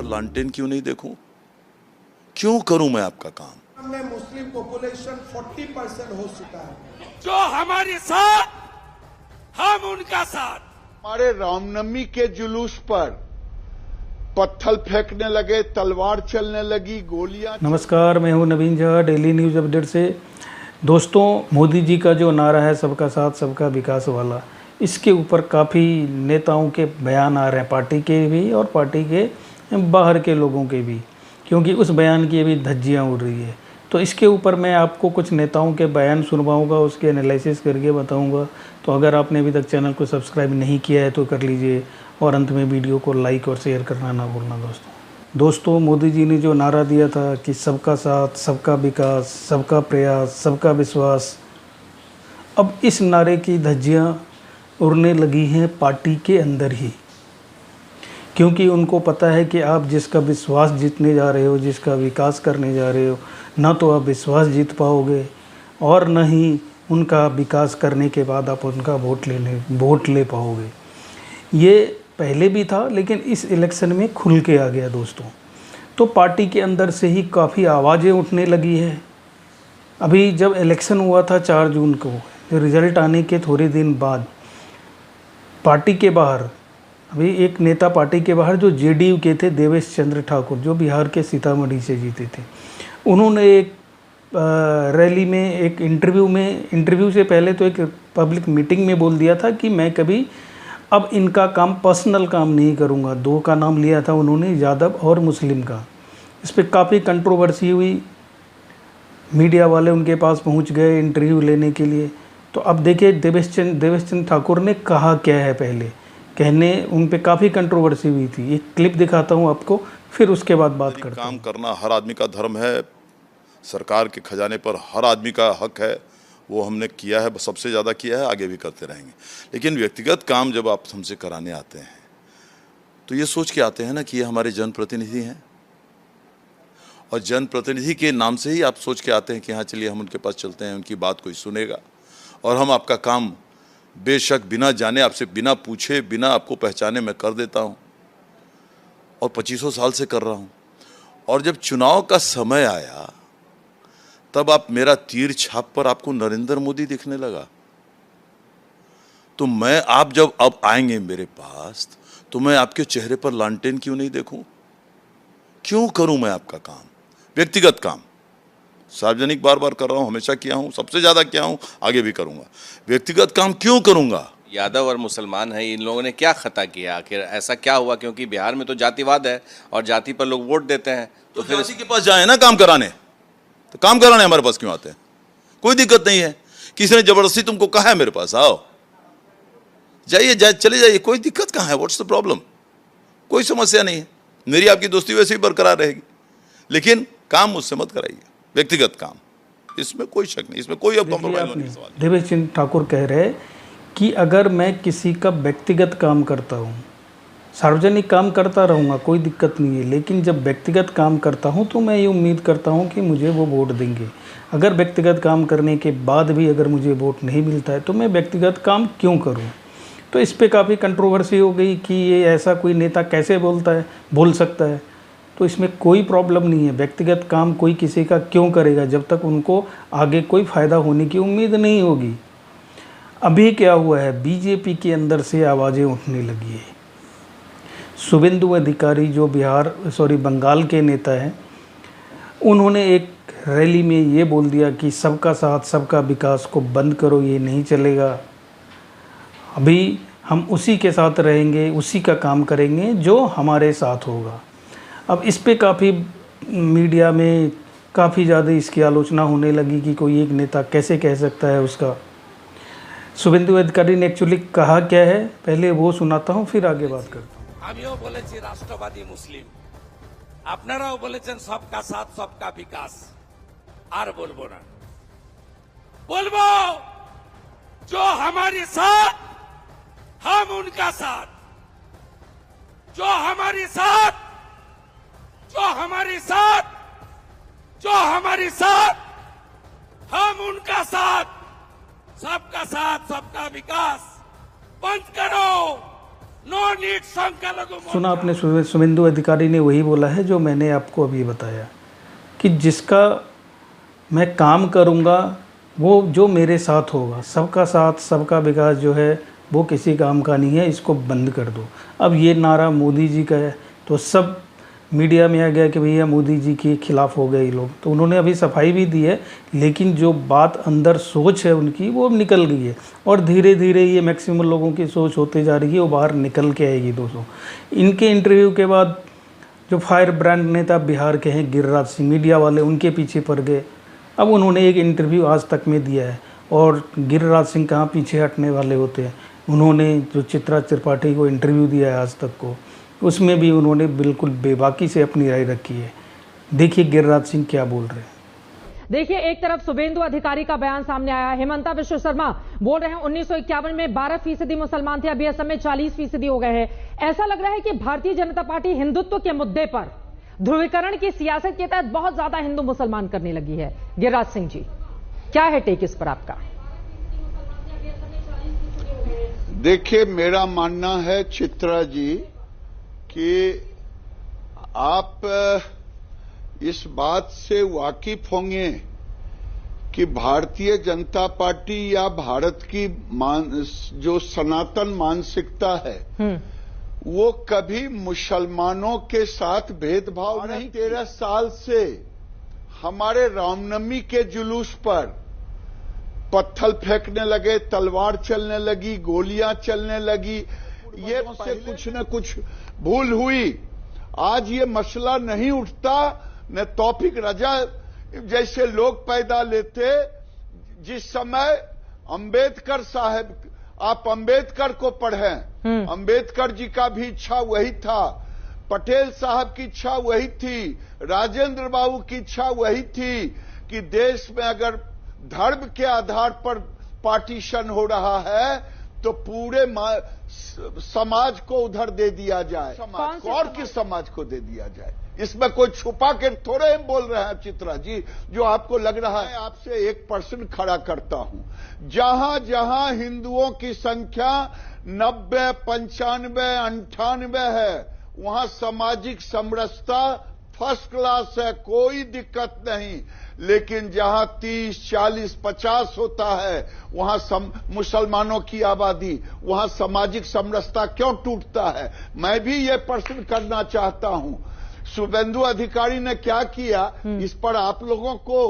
लालटेन क्यों नहीं देखूं? क्यों करूं मैं आपका काम? में मुस्लिम पॉपुलेशन 40% हो चुका है। जो हमारे साथ, हम उनका साथ। हमारे रामनवमी के जुलूस पर पत्थर फेंकने लगे, तलवार चलने लगी, गोलियां। नमस्कार, मैं हूं नवीन झा, डेली न्यूज़ अपडेट से। दोस्तों, मोदी जी का जो नारा है सबका साथ सबका विकास वाला, इसके ऊपर काफ़ी नेताओं के बयान आ रहे हैं, पार्टी के भी और पार्टी के बाहर के लोगों के भी, क्योंकि उस बयान की अभी धज्जियाँ उड़ रही है। तो इसके ऊपर मैं आपको कुछ नेताओं के बयान सुनवाऊंगा, उसके एनालिसिस करके बताऊंगा। तो अगर आपने अभी तक चैनल को सब्सक्राइब नहीं किया है तो कर लीजिए, और अंत में वीडियो को लाइक और शेयर करना ना भूलना। दोस्तों, मोदी जी ने जो नारा दिया था कि सबका साथ सबका विकास, सबका प्रयास, सबका विश्वास, अब इस नारे की धज्जियाँ उड़ने लगी हैं पार्टी के अंदर ही, क्योंकि उनको पता है कि आप जिसका विश्वास जीतने जा रहे हो, जिसका विकास करने जा रहे हो, ना तो आप विश्वास जीत पाओगे और न ही उनका विकास करने के बाद आप उनका वोट ले पाओगे। ये पहले भी था, लेकिन इस इलेक्शन में खुल के आ गया दोस्तों। तो पार्टी के अंदर से ही काफ़ी आवाज़ें उठने लगी है। अभी जब इलेक्शन हुआ था 4 जून को, रिज़ल्ट आने के थोड़े दिन बाद पार्टी के बाहर, अभी एक नेता पार्टी के बाहर जो जेडीयू के थे, देवेश चंद्र ठाकुर, जो बिहार के सीतामढ़ी से जीते थे, उन्होंने एक रैली में, एक इंटरव्यू से पहले तो एक पब्लिक मीटिंग में बोल दिया था कि मैं कभी अब इनका काम, पर्सनल काम नहीं करूंगा। 2 का नाम लिया था उन्होंने, यादव और मुस्लिम का। इस पर काफ़ी कंट्रोवर्सी हुई, मीडिया वाले उनके पास पहुंच गए इंटरव्यू लेने के लिए। तो अब देखिए देवेश चंद्र ठाकुर ने कहा क्या है। पहले कहने उन पे काफ़ी कंट्रोवर्सी हुई थी। एक क्लिप दिखाता हूं आपको, फिर उसके बाद बात करते हैं। काम करना हर आदमी का धर्म है, सरकार के खजाने पर हर आदमी का हक है, वो हमने किया है, सबसे ज़्यादा किया है, आगे भी करते रहेंगे। लेकिन व्यक्तिगत काम जब आप हमसे कराने आते हैं तो ये सोच के आते हैं ना कि ये हमारे जनप्रतिनिधि हैं, और जनप्रतिनिधि के नाम से ही आप सोच के आते हैं कि हाँ चलिए हम उनके पास चलते हैं, उनकी बात कोई सुनेगा और हम आपका काम बेशक बिना जाने, आपसे बिना पूछे, बिना आपको पहचाने मैं कर देता हूँ, और 25 साल से कर रहा हूँ। और जब चुनाव का समय आया तब आप मेरा तीर छाप पर आपको नरेंद्र मोदी दिखने लगा। तो मैं, आप जब अब आएंगे मेरे पास तो मैं आपके चेहरे पर लालटेन क्यों नहीं देखूं? क्यों करूं मैं आपका काम? व्यक्तिगत काम सार्वजनिक बार बार कर रहा हूं, हमेशा किया हूं, सबसे ज्यादा किया हूं, आगे भी करूंगा। व्यक्तिगत काम क्यों करूंगा? यादव और मुसलमान है, इन लोगों ने क्या खता किया? आखिर ऐसा क्या हुआ? क्योंकि बिहार में तो जातिवाद है और जाति पर लोग वोट देते हैं। तो फिर जाति के पास जाए ना काम कराने, तो काम कराने हमारे पास क्यों आते हैं? कोई दिक्कत नहीं है। किसी ने जबरदस्ती तुमको कहा है मेरे पास आओ, जाइए, चले जाइए, कोई दिक्कत कहाँ है? What's the problem? कोई समस्या नहीं है। मेरी आपकी दोस्ती वैसे ही बरकरार रहेगी, लेकिन काम मुझसे मत कराइए, व्यक्तिगत काम, इसमें कोई शक नहीं, इसमें कोई अब कॉम्प्रोमाइज होने की सवाल नहीं। देवेश चंद्र ठाकुर कह रहे कि अगर मैं किसी का व्यक्तिगत काम करता हूँ, सार्वजनिक काम करता रहूँगा, कोई दिक्कत नहीं है, लेकिन जब व्यक्तिगत काम करता हूँ तो मैं ये उम्मीद करता हूँ कि मुझे वो वोट देंगे। अगर व्यक्तिगत काम करने के बाद भी अगर मुझे वोट नहीं मिलता है तो मैं व्यक्तिगत काम क्यों करूँ? तो इस पे काफ़ी कंट्रोवर्सी हो गई कि ये ऐसा कोई नेता कैसे बोल सकता है। तो इसमें कोई प्रॉब्लम नहीं है। व्यक्तिगत काम कोई किसी का क्यों करेगा जब तक उनको आगे कोई फ़ायदा होने की उम्मीद नहीं होगी। अभी क्या हुआ है, बीजेपी के अंदर से आवाज़ें उठने लगी है। शुभेंदु अधिकारी जो बंगाल के नेता हैं, उन्होंने एक रैली में ये बोल दिया कि सबका साथ सबका विकास को बंद करो, ये नहीं चलेगा। अभी हम उसी के साथ रहेंगे, उसी का काम करेंगे जो हमारे साथ होगा। अब इस पे काफ़ी मीडिया में काफ़ी ज़्यादा इसकी आलोचना होने लगी कि कोई एक नेता कैसे कह सकता है उसका। शुभेंदु अधिकारी ने एक्चुअली कहा क्या है, पहले वो सुनाता हूँ, फिर आगे बात करता हूँ। আমিও বলেছি রাষ্ট্রবাদী মুসলিম, আপনারাও বলেছেন সবকা সাথ সবকা বিকাশ। আর বলবো না, বলবো जो हमारे साथ, हम उनका साथ। जो हमारे साथ, जो हमारे साथ, जो हमारे साथ, हम उनका साथ। सबका साथ सबका विकास बंद करो, नो नीट संख्यालघु सुना आपने, शुभेंदु अधिकारी ने वही बोला है जो मैंने आपको अभी बताया कि जिसका मैं काम करूंगा वो जो मेरे साथ होगा, सबका साथ सबका विकास जो है वो किसी काम का नहीं है, इसको बंद कर दो। अब ये नारा मोदी जी का है तो सब मीडिया में आ गया कि भैया मोदी जी के खिलाफ हो गए ये लोग, तो उन्होंने अभी सफाई भी दी है, लेकिन जो बात अंदर सोच है उनकी वो निकल गई है और धीरे धीरे ये मैक्सिमम लोगों की सोच होते जा रही है, वो बाहर निकल के आएगी दोस्तों। इनके इंटरव्यू के बाद जो फायर ब्रांड नेता बिहार के हैं गिरिराज सिंह, मीडिया वाले उनके पीछे पड़ गए। अब उन्होंने एक इंटरव्यू आज तक में दिया है और गिरिराज सिंह कहाँ पीछे हटने वाले होते हैं। उन्होंने जो चित्रा त्रिपाठी को इंटरव्यू दिया है आज तक को, उसमें भी उन्होंने बिल्कुल बेबाकी से अपनी राय रखी है। देखिए गिरिराज सिंह क्या बोल रहे हैं। देखिए, एक तरफ शुभेंदु अधिकारी का बयान सामने आया, हेमंता विश्व शर्मा बोल रहे हैं 1951 में 12% मुसलमान थे, अभी असम में 40% हो गए हैं। ऐसा लग रहा है कि भारतीय जनता पार्टी हिंदुत्व के मुद्दे पर ध्रुवीकरण की सियासत के तहत बहुत ज्यादा हिंदू मुसलमान करने लगी है। गिरिराज सिंह जी, क्या है टेक इस पर आपका? देखिए, मेरा मानना है चित्रा जी कि आप इस बात से वाकिफ होंगे कि भारतीय जनता पार्टी या भारत की जो सनातन मानसिकता है वो कभी मुसलमानों के साथ भेदभाव नहीं। 13 साल से हमारे रामनवमी के जुलूस पर पत्थर फेंकने लगे, तलवार चलने लगी, गोलियां चलने लगी, ये से कुछ न कुछ भूल हुई। आज ये मसला नहीं उठता, न तौफीक रजा जैसे लोग पैदा लेते। जिस समय अंबेडकर साहब, आप अंबेडकर को पढ़ें, अंबेडकर जी का भी इच्छा वही था, पटेल साहब की इच्छा वही थी, राजेंद्र बाबू की इच्छा वही थी कि देश में अगर धर्म के आधार पर पार्टीशन हो रहा है तो पूरे समाज को उधर दे दिया जाए, समाज को और किस समाज को दे दिया जाए। इसमें कोई छुपा के थोड़े हम बोल रहे हैं चित्रा जी, जो आपको लग रहा है। आपसे 1% खड़ा करता हूं। जहां जहां हिंदुओं की संख्या 90, 95, 98 है, वहां सामाजिक समरसता फर्स्ट क्लास है, कोई दिक्कत नहीं। लेकिन जहां 30, 40, 50 होता है, वहां मुसलमानों की आबादी, वहां सामाजिक समरसता क्यों टूटता है? मैं भी ये प्रश्न करना चाहता हूं। शुभेंदु अधिकारी ने क्या किया, इस पर आप लोगों को,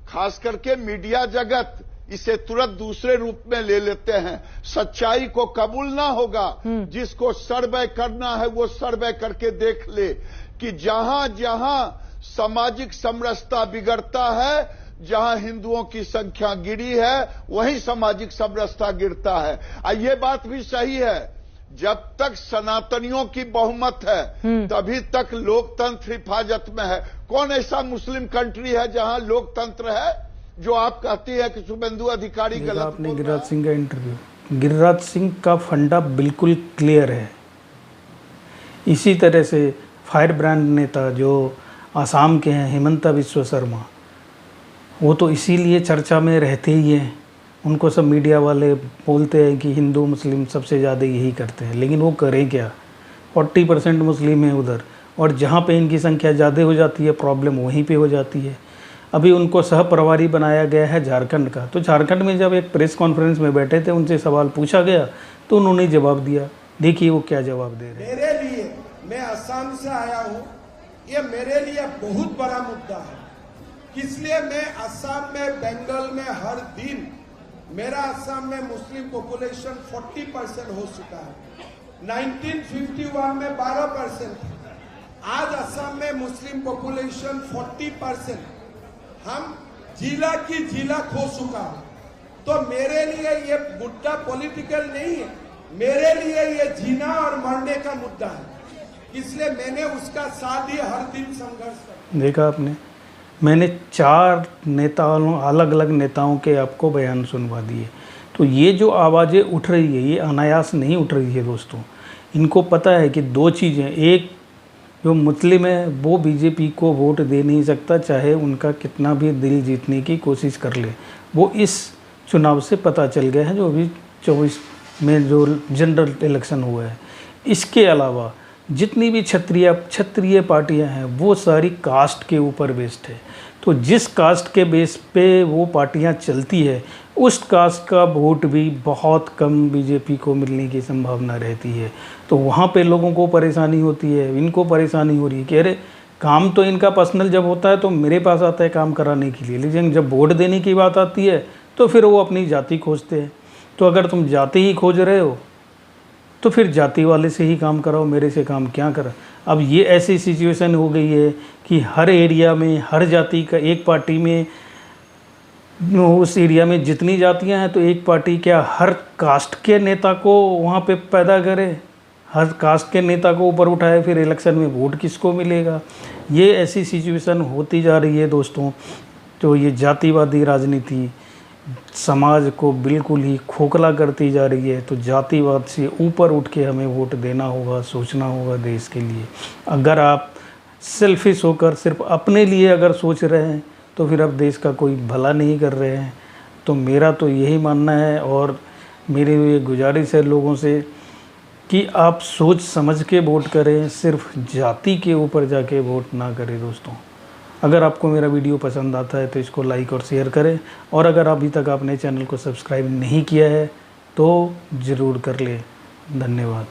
खास करके मीडिया जगत, इसे तुरंत दूसरे रूप में ले लेते हैं। सच्चाई को कबूल ना होगा। जिसको सर्वे करना है वो सर्वे करके देख ले कि जहां जहां सामाजिक समरसता बिगड़ता है, जहां हिंदुओं की संख्या गिरी है, वहीं सामाजिक समरसता गिरता है। और ये बात भी सही है, जब तक सनातनियों की बहुमत है तभी तक लोकतंत्र हिफाजत में है। कौन ऐसा मुस्लिम कंट्री है जहां लोकतंत्र है जो आप कहती है कि शुभेंदु अधिकारी गलत? आपने गिरिराज सिंह का इंटरव्यू, गिरिराज सिंह का फंडा बिल्कुल क्लियर है। इसी तरह से फायर ब्रांड नेता जो आसाम के हैं, हेमंता विश्व शर्मा, वो तो इसीलिए चर्चा में रहते ही हैं। उनको सब मीडिया वाले बोलते हैं कि हिंदू मुस्लिम सबसे ज़्यादा यही करते हैं, लेकिन वो करें क्या? 40% मुस्लिम है उधर, और जहाँ पे इनकी संख्या ज़्यादा हो जाती है प्रॉब्लम वहीं पे हो जाती है। अभी उनको सह प्रभारी बनाया गया है झारखंड का, तो झारखंड में जब एक प्रेस कॉन्फ्रेंस में बैठे थे, उनसे सवाल पूछा गया तो उन्होंने जवाब दिया। देखिए वो क्या जवाब दे रहे हैं। मेरे लिए, मैं असम से आया हूँ, ये मेरे लिए बहुत बड़ा मुद्दा है। इसलिए मैं असम में, बंगाल में हर दिन, मेरा असम में मुस्लिम पॉपुलेशन 40% हो चुका है। 1951 में 12%, आज असम में मुस्लिम पॉपुलेशन 40%। हम जिला की जिला खो चुका हूं। तो मेरे लिए ये मुद्दा पॉलिटिकल नहीं है, मेरे लिए ये जीना और मरने का मुद्दा है। इसलिए मैंने उसका साथ ही हर दिन संघर्ष किया। देखा आपने, मैंने 4 नेताओं, अलग अलग नेताओं के आपको बयान सुनवा दिए। तो ये जो आवाज़ें उठ रही है, ये अनायास नहीं उठ रही है दोस्तों। इनको पता है कि 2 चीज़ें, एक जो मुस्लिम है वो बीजेपी को वोट दे नहीं सकता, चाहे उनका कितना भी दिल जीतने की कोशिश कर ले। वो इस चुनाव से पता चल गया है, जो अभी 24 में जो जनरल इलेक्शन हुआ है। इसके अलावा जितनी भी क्षत्रिय पार्टियां हैं वो सारी कास्ट के ऊपर बेस्ड है। तो जिस कास्ट के बेस पे वो पार्टियां चलती है उस कास्ट का वोट भी बहुत कम बीजेपी को मिलने की संभावना रहती है। तो वहाँ पे लोगों को परेशानी होती है, इनको परेशानी हो रही है कि अरे काम तो इनका पर्सनल जब होता है तो मेरे पास आता है काम कराने के लिए, लेकिन जब वोट देने की बात आती है तो फिर वो अपनी जाति खोजते हैं। तो अगर तुम जाति ही खोज रहे हो तो फिर जाति वाले से ही काम कराओ, मेरे से काम क्या करा। अब ये ऐसी सिचुएशन हो गई है कि हर एरिया में हर जाति का एक पार्टी में, उस एरिया में जितनी जातियां हैं तो एक पार्टी क्या हर कास्ट के नेता को वहाँ पे पैदा करे, हर कास्ट के नेता को ऊपर उठाए, फिर इलेक्शन में वोट किसको मिलेगा। ये ऐसी सिचुएशन होती जा रही है दोस्तों। तो ये जातिवादी राजनीति समाज को बिल्कुल ही खोखला करती जा रही है। तो जातिवाद से ऊपर उठ के हमें वोट देना होगा, सोचना होगा देश के लिए। अगर आप सेल्फिश होकर सिर्फ अपने लिए अगर सोच रहे हैं तो फिर आप देश का कोई भला नहीं कर रहे हैं। तो मेरा तो यही मानना है और मेरी ये गुजारिश है लोगों से कि आप सोच समझ के वोट करें, सिर्फ जाति के ऊपर जाके वोट ना करें दोस्तों। अगर आपको मेरा वीडियो पसंद आता है तो इसको लाइक और शेयर करें, और अगर अभी तक आपने चैनल को सब्सक्राइब नहीं किया है तो ज़रूर कर लें। धन्यवाद।